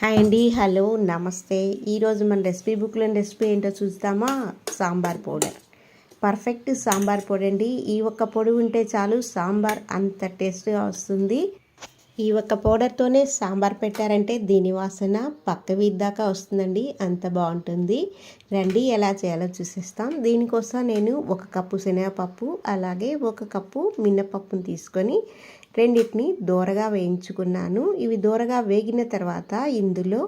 Hi అండి, hello, నమస్తే. ఈరోజు మన రెసిపీ బుక్లో రెసిపీ ఏంటో చూస్తామా? సాంబార్ పౌడర్. పర్ఫెక్ట్ సాంబార్ పొడి అండి. ఈ ఒక్క పొడి ఉంటే చాలు, సాంబార్ అంత టేస్ట్గా వస్తుంది. ఈ ఒక్క పౌడర్తోనే సాంబార్ పెట్టారంటే దీని వాసన పక్క వీధిదాకా వస్తుందండి, అంత బాగుంటుంది. రండి ఎలా చేయాలో చూసేస్తాం. దీనికోసం నేను 1 కప్పు శనగపప్పు, అలాగే 1 కప్పు మినపప్పును తీసుకొని రెండింటిని దోరగా వేయించుకున్నాను. ఇవి దోరగా వేగిన తర్వాత ఇందులో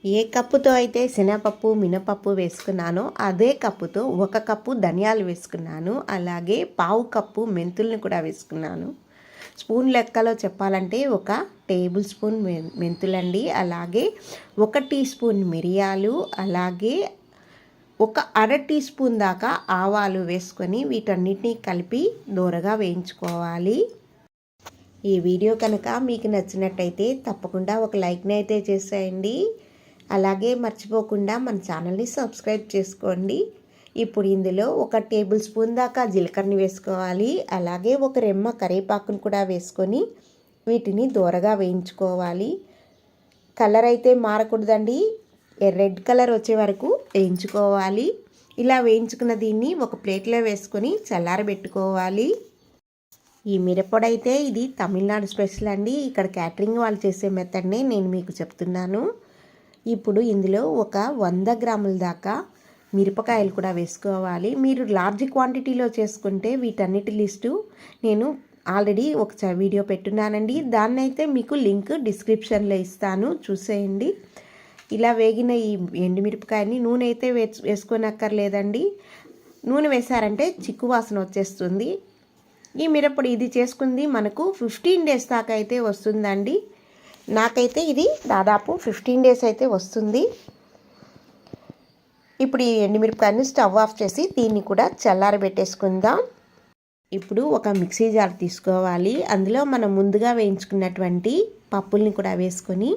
ఏ కప్పుతో అయితే శనగపప్పు మినపప్పు వేసుకున్నానో అదే కప్పుతో 1 కప్పు ధనియాలు వేసుకున్నాను. అలాగే 1/2 కప్పు మెంతుల్ని కూడా వేసుకున్నాను. స్పూన్ లెక్కలో చెప్పాలంటే 1 టేబుల్ స్పూన్ మెంతులండి. అలాగే 1 టీ స్పూన్ మిరియాలు, అలాగే 1 అర టీ స్పూన్ దాకా ఆవాలు వేసుకొని వీటన్నిటిని కలిపి దోరగా వేయించుకోవాలి. ఈ వీడియో కనుక మీకు నచ్చినట్టయితే తప్పకుండా ఒక లైక్ని అయితే చేసేయండి. అలాగే మర్చిపోకుండా మన ఛానల్ని సబ్స్క్రైబ్ చేసుకోండి. ఇప్పుడు ఇందులో 1 టేబుల్ స్పూన్ దాకా జీలకర్రని వేసుకోవాలి. అలాగే 1 రెమ్మ కరివేపాకును కూడా వేసుకొని వీటిని దోరగా వేయించుకోవాలి. కలర్ అయితే మారకూడదండి, రెడ్ కలర్ వచ్చే వరకు వేయించుకోవాలి. ఇలా వేయించుకున్న దీన్ని ఒక ప్లేట్లో వేసుకొని చల్లారబెట్టుకోవాలి. ఈ మిరప్పొడి అయితే ఇది తమిళనాడు స్పెషల్ అండి. ఇక్కడ క్యాటరింగ్ వాళ్ళు చేసే మెథడ్నే నేను మీకు చెప్తున్నాను. ఇప్పుడు ఇందులో 100 గ్రాముల దాకా మిరపకాయలు కూడా వేసుకోవాలి. మీరు లార్జ్ క్వాంటిటీలో చేసుకుంటే వీటన్నిటి లిస్టు నేను ఆల్రెడీ ఒక వీడియో పెట్టున్నానండి. దాన్ని అయితే మీకు లింక్ డిస్క్రిప్షన్లో ఇస్తాను, చూసేయండి. ఇలా వేగిన ఈ ఎండుమిరపకాయని నూనె అయితే వేసుకోనక్కర్లేదండి. నూనె వేసారంటే చిక్కు వాసన వచ్చేస్తుంది. ఈ మిరప్పొడి ఇది చేసుకుంది మనకు 15 డేస్ దాకా అయితే వస్తుందండి. నాకైతే ఇది దాదాపు 15 డేస్ అయితే వస్తుంది. ఇప్పుడు ఈ ఎండుమిరపకాయని స్టవ్ ఆఫ్ చేసి దీన్ని కూడా చల్లారబెట్టేసుకుందాం. ఇప్పుడు ఒక మిక్సీ జార్ తీసుకోవాలి. అందులో మనం ముందుగా వేయించుకున్నటువంటి పప్పుల్ని కూడా వేసుకొని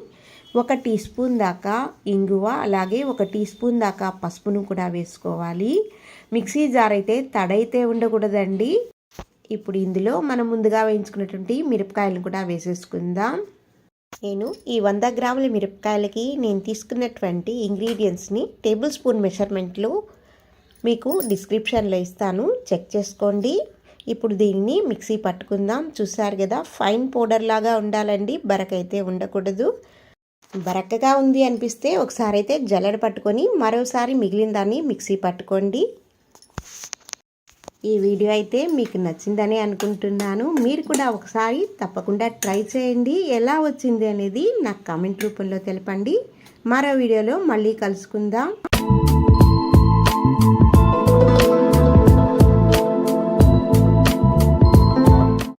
1 టీ స్పూన్ దాకా ఇంగువ, అలాగే 1 టీ స్పూన్ దాకా పసుపును కూడా వేసుకోవాలి. మిక్సీ జార్ అయితే తడైతే ఉండకూడదండి. ఇప్పుడు ఇందులో మనం ముందుగా వేయించుకున్నటువంటి మిరపకాయలను కూడా వేసేసుకుందాం. నేను ఈ 100 గ్రాముల మిరపకాయలకి నేను తీసుకున్నటువంటి ఇంగ్రీడియంట్స్ని టేబుల్ స్పూన్ మెజర్మెంట్లో మీకు డిస్క్రిప్షన్లో ఇస్తాను, చెక్ చేసుకోండి. ఇప్పుడు దీన్ని మిక్సీ పట్టుకుందాం. చూసారు కదా, ఫైన్ పౌడర్ లాగా ఉండాలండి, బరకైతే ఉండకూడదు. బరకగా ఉంది అనిపిస్తే ఒకసారి అయితే జల్లెడ పట్టుకొని మరోసారి మిగిలిన దాన్ని మిక్సీ పట్టుకోండి. ఈ వీడియో అయితే మీకు నచ్చిందని అనుకుంటున్నాను. మీరు కూడా ఒకసారి తప్పకుండా ట్రై చేయండి. ఎలా వచ్చింది అనేది నాకు కామెంట్ రూపంలో తెలపండి. మరో వీడియోలో మళ్ళీ కలుసుకుందాం.